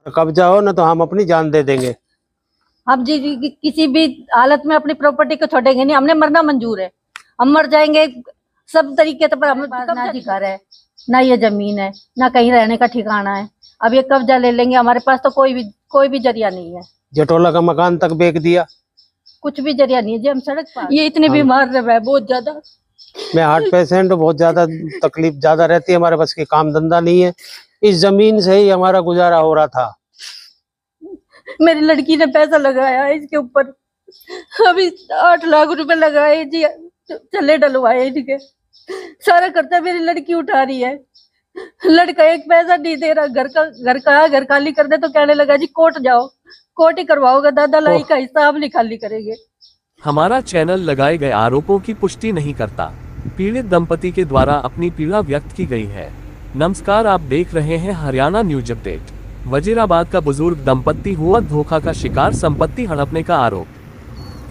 कब्जा हो ना तो हम अपनी जान दे देंगे। हम जी किसी भी हालत में अपनी प्रॉपर्टी को छोड़ेंगे नहीं। हमने मरना मंजूर है, हम मर जाएंगे सब तरीके से। पर हमें ना जी घर है, ना ये जमीन है, ना कहीं रहने का ठिकाना है। अब ये कब्जा ले लेंगे, हमारे पास तो कोई भी जरिया नहीं है। जटोला का मकान तक बेच दिया, कुछ भी जरिया नहीं है जी। हम सड़क पर ये इतने बीमार रहे हैं बहुत ज्यादा। मैं हार्ट पेशेंट, बहुत ज्यादा तकलीफ ज्यादा रहती है, हमारे पास की काम धंधा नहीं है। इस जमीन से ही हमारा गुजारा हो रहा था। मेरी लड़की ने पैसा लगाया है इसके ऊपर, अभी 8 लाख रुपए लगाए जी, चले डलवाए इनके, सारा खर्चा मेरी लड़की उठा रही है। लड़का एक पैसा नहीं दे रहा। घर खाली कर दे तो कहने लगा जी कोर्ट जाओ, कोर्ट ही करवाओगे, दादा लाई का हिस्सा हम नहीं खाली करेंगे। हमारा चैनल लगाए गए आरोपों की पुष्टि नहीं करता। पीड़ित दंपति के द्वारा अपनी पीड़ा व्यक्त की गई है। नमस्कार, आप देख रहे हैं हरियाणा न्यूज अपडेट। वजीराबाद का बुजुर्ग दंपति हुआ धोखा का शिकार, संपत्ति हड़पने का आरोप।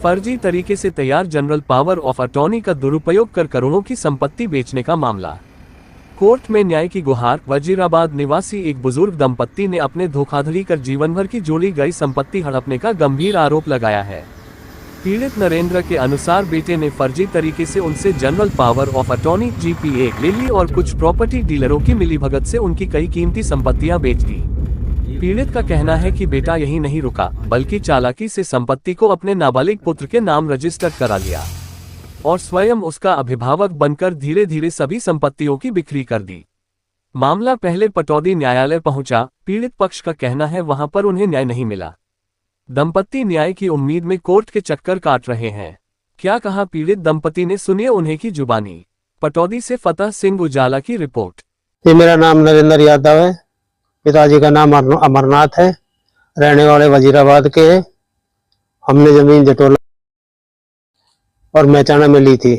फर्जी तरीके से तैयार जनरल पावर ऑफ अटॉर्नी का दुरुपयोग कर करोड़ों की संपत्ति बेचने का मामला। कोर्ट में न्याय की गुहार। वजीराबाद निवासी एक बुजुर्ग दंपति ने अपने धोखाधड़ी कर जीवन भर की जोड़ी गई संपत्ति हड़पने का गंभीर आरोप लगाया है। पीड़ित नरेंद्र के अनुसार बेटे ने फर्जी तरीके से उनसे general power of attorney GPA ले ली और कुछ प्रॉपर्टी डीलरों की मिलीभगत से उनकी कई कीमती संपत्तियां बेच दी। पीड़ित का कहना है कि बेटा यही नहीं रुका, बल्कि चालाकी से संपत्ति को अपने नाबालिग पुत्र के नाम रजिस्टर करा लिया और स्वयं उसका अभिभावक बनकर धीरे धीरे सभी संपत्तियों की बिक्री कर दी। मामला पहले पटौदी न्यायालय पहुंचा। पीड़ित पक्ष का कहना है वहां पर उन्हें न्याय नहीं मिला। दंपति न्याय की उम्मीद में कोर्ट के चक्कर काट रहे हैं। क्या कहा पीड़ित दंपति ने, सुनिए उन्हें की जुबानी। पटौदी से फतेह सिंह उजाला की रिपोर्ट। ये मेरा नाम नरेंद्र यादव है, पिताजी का नाम अमरनाथ है, रहने वाले वजीराबाद के हैं। हमने जमीन जटोला और मैचाना में ली थी।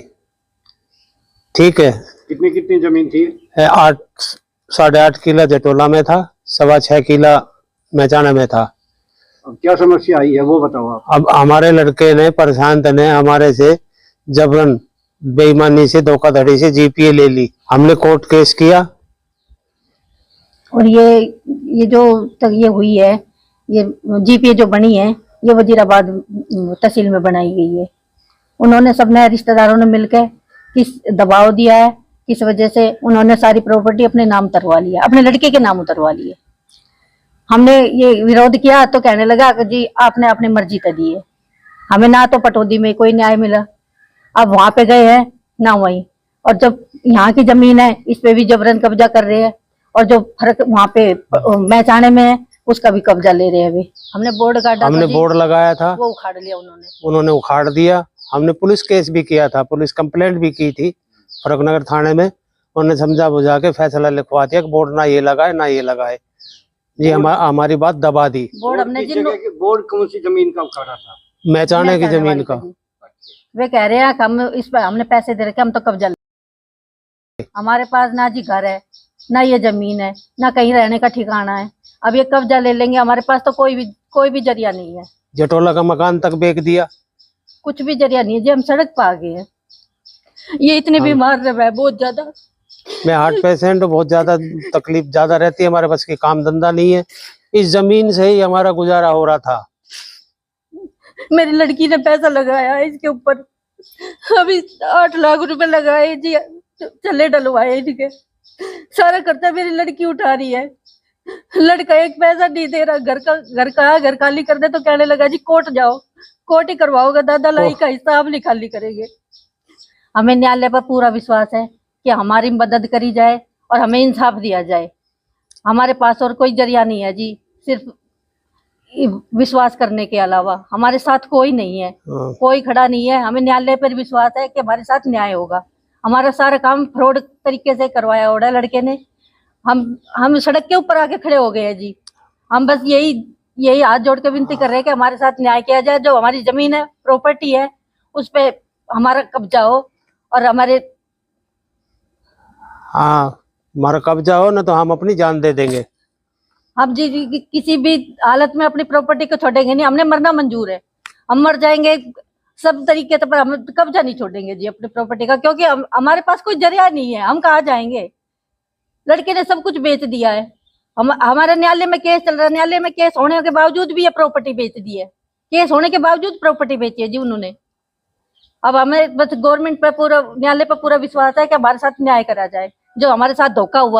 ठीक है। कितनी जमीन थी? 8.5 किला जटोला में था, 6.25 किला मैचाना में था। अब क्या समस्या आई है वो बताओ आप। अब हमारे लड़के ने, प्रशांत ने हमारे से जबरन बेईमानी से धोखाधड़ी से GPA ले ली। हमने कोर्ट केस किया और ये जो तक ये हुई है, ये GPA जो बनी है, ये वजीराबाद तहसील में बनाई गई है। उन्होंने सबने रिश्तेदारों ने मिलकर किस दबाव दिया है, किस वजह से उन्होंने सारी प्रॉपर्टी अपने नाम उतरवा लिया, अपने लड़के के नाम उतरवा लिए। हमने ये विरोध किया तो कहने लगा कि जी आपने अपनी मर्जी कर दी है। हमें ना तो पटौदी में कोई न्याय मिला, अब वहां पे गए हैं ना वहीं, और जब यहाँ की जमीन है इस पे भी जबरन कब्जा कर रहे हैं, और जो फर्क वहां पे मैचाने में है उसका भी कब्जा ले रहे हैं। अभी हमने बोर्ड काटा, हमने बोर्ड लगाया था, वो उखाड़ लिया उन्होंने उखाड़ दिया। हमने पुलिस केस भी किया था, पुलिस कंप्लेंट भी की थी फरुखनगर थाने में। उन्होंने समझा बुझा के फैसला लिखवा दिया कि बोर्ड ना ये लगाए ना ये लगाए जी। हमारी बात दबा दी। बोर्ड हमने बोर्ड कौन सी जमीन का उखाड़ा था? मैचाने की जमीन का। वे कह रहे हैं कि हम इस पर हमने पैसे दे रखे, हम तो कब्जा ले। हमारे पास ना जी घर है, ना ये जमीन है, ना कहीं रहने का ठिकाना है। अब ये कब्जा ले लेंगे, हमारे पास तो कोई भी जरिया नहीं है। जटोला का मकान तक बेच दिया, कुछ भी जरिया नहीं है जी। हम सड़क पर आ गए हैं, ये इतने बीमार रहे हैं बहुत ज्यादा। मैं हार्ट पेशेंट, बहुत ज्यादा तकलीफ ज्यादा रहती है, हमारे पास की काम धंधा नहीं है। इस जमीन से ही हमारा गुजारा हो रहा था। मेरी लड़की ने पैसा लगाया है इसके ऊपर, अभी 8 लाख रुपए लगाए जी, चले डलवाए इनके, सारा खर्चा मेरी लड़की उठा रही है। लड़का एक पैसा नहीं दे रहा। घर खाली कर दे तो कहने लगा जी कोर्ट जाओ, कोर्ट ही करवाओगे, दादा लाई का हिस्सा हम नहीं खाली करेंगे। हमें न्यायालय पर पूरा विश्वास है कि हमारी मदद करी जाए और हमें इंसाफ दिया जाए। हमारे पास और कोई जरिया नहीं है जी, सिर्फ विश्वास करने के अलावा हमारे साथ कोई नहीं है, कोई खड़ा नहीं है। हमें न्यायालय पर विश्वास है कि हमारे साथ न्याय होगा। हमारा सारा काम फ्रॉड तरीके से करवाया हो रहा है लड़के ने। हम सड़क के ऊपर आके खड़े हो गए हैं जी। हम बस यही हाथ जोड़ के विनती कर रहे हैं कि हमारे साथ न्याय किया जाए। जो हमारी जमीन है, प्रॉपर्टी है, उस पे हमारा कब्जा हो और हमारा कब्जा हो ना तो हम अपनी जान दे देंगे। हम जी किसी भी हालत में अपनी प्रॉपर्टी को छोड़ेंगे नहीं। हमने मरना मंजूर है, हम मर जाएंगे सब तरीके से, पर हम कब्जा नहीं छोड़ेंगे जी अपनी प्रॉपर्टी का, क्योंकि हमारे पास कोई जरिया नहीं है। हम कहाँ जाएंगे? लड़के ने सब कुछ बेच दिया है, हमारे न्यायालय में केस चल रहा है, न्यायालय में केस होने के बावजूद भी ये प्रॉपर्टी बेच दी है, केस होने के बावजूद प्रॉपर्टी बेची है जी उन्होंने। अब हमें बस गवर्नमेंट पे पूरा, न्यायालय पे पूरा विश्वास है कि हमारे साथ न्याय करा जाए, जो हमारे साथ धोखा हुआ